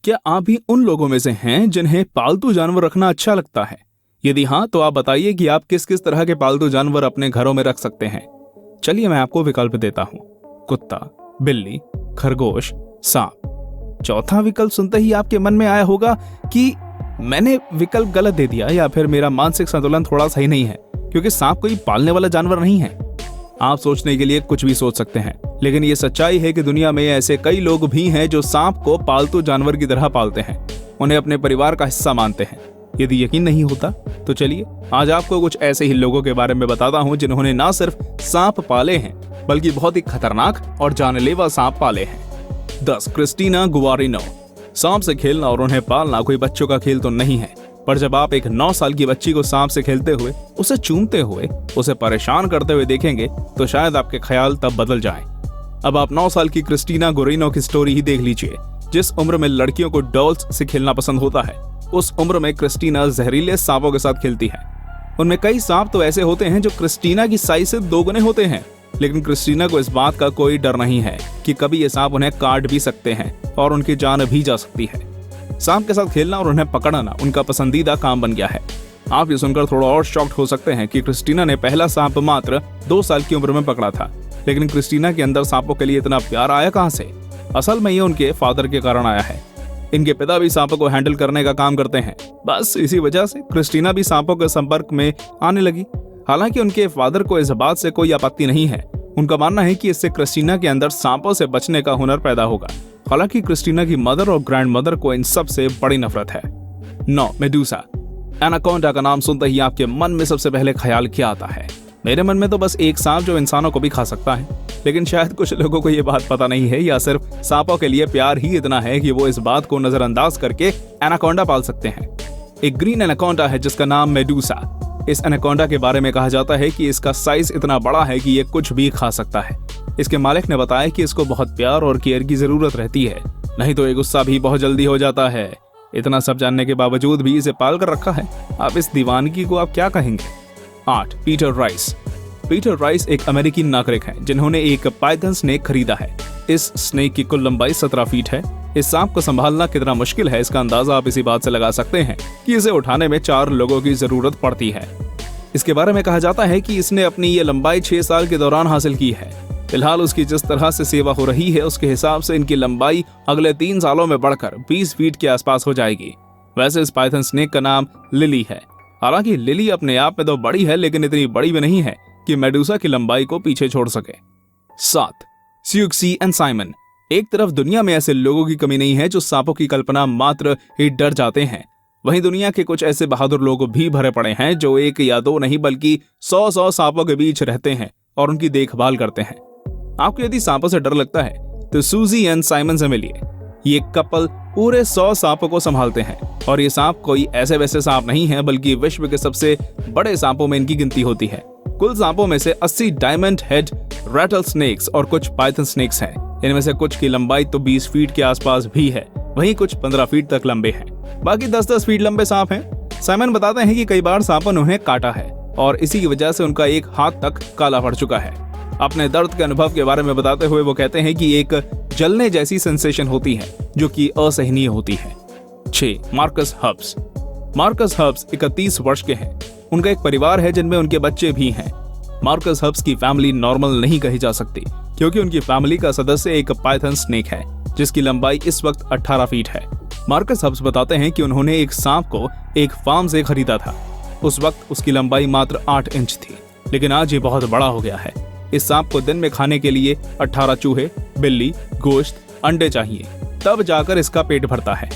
क्या आप भी उन लोगों में से हैं जिन्हें पालतू जानवर रखना अच्छा लगता है? यदि हाँ, तो आप बताइए कि आप किस किस तरह के पालतू जानवर अपने घरों में रख सकते हैं। चलिए मैं आपको विकल्प देता हूँ। कुत्ता, बिल्ली, खरगोश, सांप। चौथा विकल्प सुनते ही आपके मन में आया होगा कि मैंने विकल्प गलत दे दिया या फिर मेरा मानसिक संतुलन थोड़ा सही नहीं है, क्योंकि सांप कोई पालने वाला जानवर नहीं है। आप सोचने के लिए कुछ भी सोच सकते हैं, लेकिन ये सच्चाई है कि दुनिया में ऐसे कई लोग भी हैं जो सांप को पालतू जानवर की तरह पालते हैं, उन्हें अपने परिवार का हिस्सा मानते हैं। यदि यकीन नहीं होता तो चलिए आज आपको कुछ ऐसे ही लोगों के बारे में बताता हूं जिन्होंने ना सिर्फ सांप पाले हैं बल्कि बहुत ही खतरनाक और जानलेवा सांप पाले हैं। 10 क्रिस्टीना गुआरिनो। सांप से खेलना और उन्हें पालना कोई बच्चों का खेल तो नहीं है, पर जब आप एक 9 साल की बच्ची को सांप से खेलते हुए, उसे चूमते हुए, उसे परेशान करते हुए देखेंगे तो शायद आपके ख्याल तब बदल जाएं। अब आप 9 साल की क्रिस्टीना गुआरिनो की स्टोरी ही देख लीजिए। जिस उम्र में लड़कियों को डॉल्स से खेलना पसंद होता है, उस उम्र में क्रिस्टीना जहरीले सांपों के साथ खेलती है। उनमें कई सांप तो ऐसे होते हैं जो क्रिस्टीना की साइज से 2 गुने होते हैं, लेकिन क्रिस्टीना को इस बात का कोई डर नहीं है कि कभी ये सांप उन्हें काट भी सकते हैं और उनकी जान भी जा सकती है। सांप के साथ खेलना और उन्हें पकड़ना उनका पसंदीदा काम बन गया है। आप ये सुनकर थोड़ा और शॉक्ड हो सकते हैं कि क्रिस्टीना ने पहला सांप मात्र 2 साल की उम्र में पकड़ा था, लेकिन क्रिस्टीना के अंदर सांपों के लिए इतना प्यार आया कहां से? असल में ये उनके फादर के कारण आया है। इनके पिता भी सांपों को हैंडल करने का काम करते हैं। बस इसी वजह से क्रिस्टीना भी सांपों के संपर्क में आने लगी। हालांकि उनके फादर को इस बात से कोई आपत्ति नहीं है। उनका मानना है कि इससे क्रिस्टीना के अंदर सांपों से बचने का हुनर पैदा होगा। हालांकि क्रिस्टीना की मदर और ग्रैंड मदर को इन सब से बड़ी नफरत है। 9 मेडूसा। एनाकोंडा का नाम सुनते ही आपके मन में सबसे पहले ख्याल क्या आता है? मेरे मन में तो बस एक सांप जो इंसानों को भी खा सकता है, लेकिन शायद कुछ लोगों को ये बात पता नहीं है या सिर्फ सांपों के लिए प्यार ही इतना है कि वो इस बात को नजरअंदाज करके एनाकोंडा पाल सकते हैं। एक ग्रीन एनाकोंडा है जिसका नाम मेडूसा। इस एनाकोंडा के बारे में कहा जाता है कि इसका साइज इतना बड़ा है कि ये कुछ भी खा सकता है। इसके मालिक ने बताया कि इसको बहुत प्यार और केयर की जरूरत रहती है, नहीं तो ये गुस्सा भी बहुत जल्दी हो जाता है। इतना सब जानने के बावजूद भी इसे पाल कर रखा है। आप इस दीवानगी को आप क्या कहेंगे? 8 पीटर राइस। पीटर राइस एक अमेरिकी नागरिक हैं जिन्होंने एक पाइथन स्नेक खरीदा है। इस स्नेक की कुल लंबाई 17 फीट है। इस सांप को संभालना कितना मुश्किल है इसका अंदाजा आप इसी बात से लगा सकते हैं कि इसे उठाने में 4 लोगों की जरूरत पड़ती है। इसके बारे में कहा जाता है कि इसने अपनी ये लंबाई 6 साल के दौरान हासिल की है। फिलहाल उसकी जिस तरह से सेवा हो रही है उसके हिसाब से इनकी लंबाई अगले 3 सालों में बढ़कर 20 फीट के आसपास हो जाएगी। वैसे इस पाइथन स्नेक का नाम लिली है। हालांकि लिली अपने आप में तो बड़ी है, लेकिन इतनी बड़ी भी नहीं है कि मेडूसा की लंबाई को पीछे छोड़ सके। 7 सियुक्सी एंड साइमन। एक तरफ दुनिया में ऐसे लोगों की कमी नहीं है जो सांपों की कल्पना मात्र ही डर जाते हैं, वहीं दुनिया के कुछ ऐसे बहादुर लोग भी भरे पड़े हैं जो 1 या 2 नहीं बल्कि 100 सांपों के बीच रहते हैं और उनकी देखभाल करते हैं। आपको यदि सांपों से डर लगता है तो सूजी एंड साइमन से मिलिए। ये कपल पूरे 100 सांपों को संभालते हैं और ये सांप कोई ऐसे वैसे सांप नहीं है, बल्कि विश्व के सबसे बड़े सांपों में इनकी गिनती होती है। कुल सांपों में से 80 डायमंड हेड रैटल स्नेक्स और कुछ पाइथन स्नेक्स हैं। इनमें से कुछ की लंबाई तो 20 फीट के आसपास भी है, वहीं कुछ 15 फीट तक लंबे हैं। बाकी 10-10 फीट लंबे सांप हैं। साइमन बताते हैं कि कई बार सांपों ने उन्हें काटा है और इसी की वजह से उनका एक हाथ तक काला पड़ चुका है। अपने दर्द के अनुभव के बारे में बताते हुए वो कहते हैं कि एक जलने जैसी सेंसेशन होती है जो कि असहनीय होती है। 6 मार्कस हब्स। मार्कस हब्स 31 वर्ष के हैं। उनका एक परिवार है जिनमें उनके बच्चे भी हैं। मार्कस हब्स की फैमिली नॉर्मल नहीं कही जा सकती क्योंकि उनकी फैमिली का सदस्य एक पाइथन स्नेक है जिसकी लंबाई इस वक्त 18 फीट है। मार्कस हब्स बताते हैं कि उन्होंने एक सांप को एक फार्म से खरीदा था। उस वक्त उसकी लंबाई मात्र 8 इंच थी, लेकिन आज ये बहुत बड़ा हो गया है। इस सांप को दिन में खाने के लिए 18 चूहे, बिल्ली, गोश्त, अंडे चाहिए, तब जाकर इसका पेट भरता है।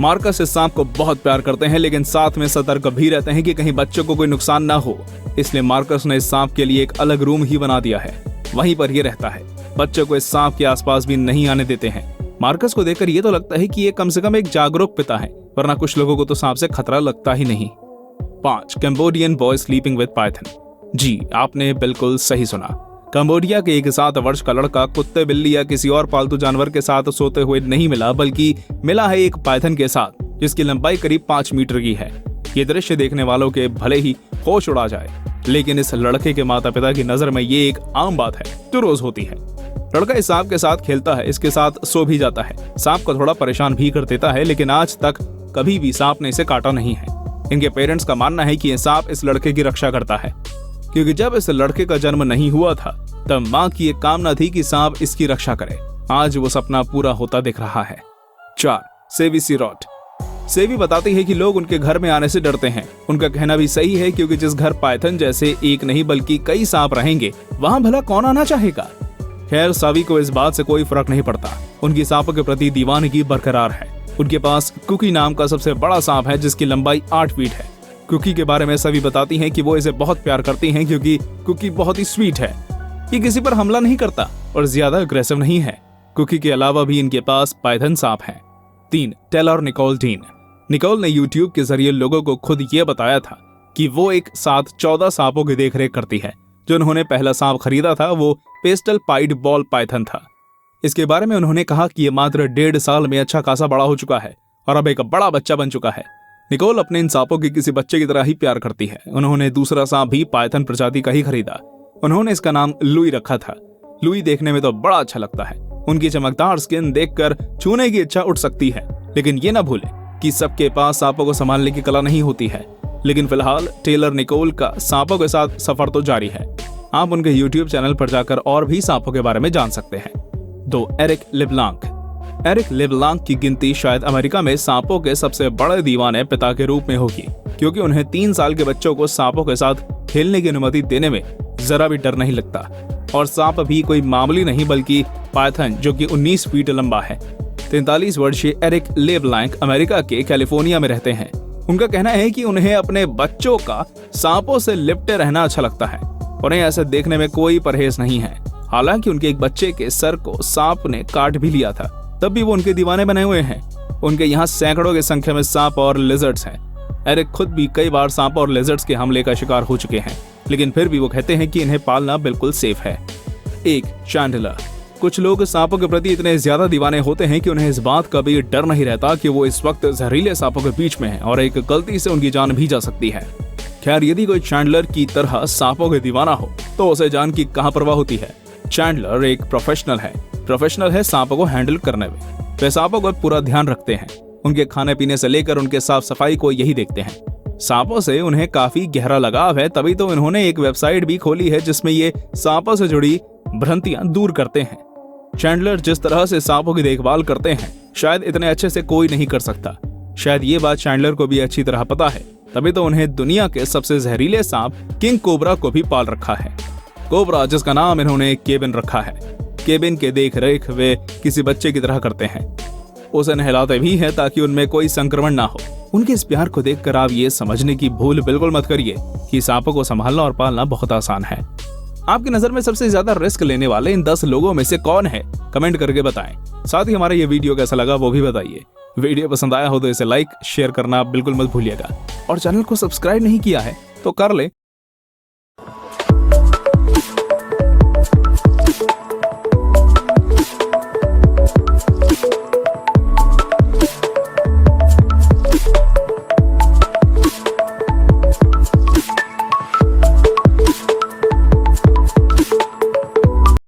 मार्कस इस सांप को बहुत प्यार करते हैं, लेकिन साथ में सतर्क भी रहते हैं कि कहीं बच्चों को कोई नुकसान ना हो। इसलिए मार्कस ने इस सांप के लिए एक अलग रूम ही बना दिया है, वहीं पर ये रहता है। बच्चों को इस सांप के आसपास भी नहीं आने देते हैं। मार्कस को देखकर ये तो लगता है कि ये कम से कम एक जागरूक पिता है, वरना कुछ लोगों को तो सांप से खतरा लगता ही नहीं। 5 Cambodian boy sleeping with python. जी, आपने बिल्कुल सही सुना। कंबोडिया के एक 7 वर्ष का लड़का कुत्ते, बिल्ली या किसी और पालतू जानवर के साथ सोते हुए नहीं मिला, बल्कि मिला है एक पाइथन के साथ जिसकी लंबाई करीब 5 मीटर की है। ये दृश्य देखने वालों के भले ही होश उड़ा जाए, लेकिन इस लड़के के माता पिता की नजर में ये एक आम बात है जो रोज होती है। लड़का इस सांप के साथ खेलता है, इसके साथ सो भी जाता है। सांप को थोड़ा परेशान भी कर देता है, लेकिन आज तक कभी भी सांप ने इसे काटा नहीं है। इनके पेरेंट्स का मानना है कि यह सांप इस लड़के की रक्षा करता है, क्योंकि जब इस लड़के का जन्म नहीं हुआ था तब माँ की एक कामना थी कि सांप इसकी रक्षा करे। आज वो सपना पूरा होता दिख रहा है। 4. सेवी सिरोट। सेवी बताती है कि लोग उनके घर में आने से डरते हैं। उनका कहना भी सही है, क्योंकि जिस घर पाइथन जैसे एक नहीं बल्कि कई सांप रहेंगे वहां भला कौन आना चाहेगा। खैर, सावी को इस बात से कोई फर्क नहीं पड़ता। उनकी सांपों के प्रति दीवानगी बरकरार है। उनके पास कुकी नाम का सबसे बड़ा सांप है, जिसकी लंबाई 8 फीट है। कुकी के बारे में सभी बताती हैं कि वो इसे बहुत प्यार करती हैं, क्योंकि कुकी बहुत ही स्वीट है। ये किसी पर हमला नहीं करता और ज्यादा अग्रेसिव नहीं है। कुकी के अलावा भी इनके पास पाइथन सांप है। 3. Taylor Nicole Dean. निकोल ने यूट्यूब के जरिए लोगों को खुद ये बताया था कि वो एक साथ 14 सांपों की देखरेख करती है। जो उन्होंने पहला सांप खरीदा था वो पेस्टल पाइड बॉल पाइथन था। इसके बारे में उन्होंने कहा कि ये मात्र 1.5 साल में अच्छा खासा बड़ा हो चुका है और अब एक बड़ा बच्चा बन चुका है। निकोल अपने इन सांपों की किसी बच्चे की तरह ही प्यार करती है। उन्होंने दूसरा सांप भी पाइथन प्रजाति का ही खरीदा। उन्होंने इसका नाम लुई रखा था। लुई देखने में तो बड़ा अच्छा लगता है। उनकी चमकदार स्किन देखकर छूने की इच्छा उठ सकती है, लेकिन ये ना भूले कि सबके पास सांपों को संभालने की कला नहीं होती है। लेकिन फिलहाल टेलर निकोल का सांपों के साथ सफर तो जारी है। आप उनके यूट्यूब चैनल पर जाकर और भी सांपों के बारे में जान सकते हैं। 2. Eric LeBlanc. एरिक लेब्लांक की गिनती शायद अमेरिका में सांपों के सबसे बड़े दीवाने पिता के रूप में होगी, क्योंकि उन्हें 3 साल के बच्चों को सांपों के साथ खेलने की अनुमति देने में जरा भी डर नहीं लगता। और सांप भी कोई मामूली नहीं बल्कि पाइथन, जो कि 19 फीट लंबा है। 43 वर्षीय एरिक लेब्लांक अमेरिका के कैलिफोर्निया में रहते हैं। उनका कहना है कि उन्हें अपने बच्चों का सांपों से लिपटे रहना अच्छा लगता है। उन्हें ऐसे देखने में कोई परहेज नहीं है। हालांकि उनके एक बच्चे के सर को सांप ने काट भी लिया था, तब भी वो उनके दीवाने बने हुए हैं। उनके यहाँ सैकड़ों की संख्या में सांप और लिजर्ड्स हैं। एरिक खुद भी कई बार सांप और लिजर्ड्स के हमले का शिकार हो चुके हैं, लेकिन फिर भी वो कहते हैं कि इन्हें पालना बिल्कुल सेफ है। 1. चैंडलर। कुछ लोग सांपों के प्रति इतने ज्यादा दीवाने होते हैं कि उन्हें इस बात का भी डर नहीं रहता कि वो इस वक्त जहरीले सांपों के बीच में है और एक गलती से उनकी जान भी जा सकती है। खैर, यदि कोई चैंडलर की तरह सांपों के दीवाना हो तो उसे जान की कहाँ परवाह होती है। चैंडलर एक प्रोफेशनल है सांपों को हैंडल करने में। वे सांपों का पूरा ध्यान रखते हैं। उनके खाने पीने से लेकर उनके साफ सफाई को यही देखते हैं। सांपों से उन्हें काफी गहरा लगाव है, तभी तो उन्होंने एक वेबसाइट भी खोली है जिसमें ये सांपों से जुड़ी भ्रांतियां दूर करते हैं। चैंडलर जिस तरह से सांपों की देखभाल करते हैं, शायद इतने अच्छे से कोई नहीं कर सकता। शायद ये बात चैंडलर को भी अच्छी तरह पता है, तभी तो उन्हें दुनिया के सबसे जहरीले सांप किंग कोबरा को भी पाल रखा है। कोबरा, जिसका नाम इन्होंने केबिन रखा है। केबिन के देख रेख वे किसी बच्चे की तरह करते हैं। उसे नहलाते भी हैं ताकि उनमें कोई संक्रमण ना हो। उनके इस प्यार को देखकर आप ये समझने की भूल बिल्कुल मत करिए कि सांपों को संभालना और पालना बहुत आसान है। आपकी नजर में सबसे ज्यादा रिस्क लेने वाले इन 10 लोगों में से कौन है, कमेंट करके बताएं। साथ ही हमारा ये वीडियो कैसा लगा वो भी बताइए। वीडियो पसंद आया हो तो इसे लाइक शेयर करना बिल्कुल मत भूलिएगा और चैनल को सब्सक्राइब नहीं किया है तो कर ले।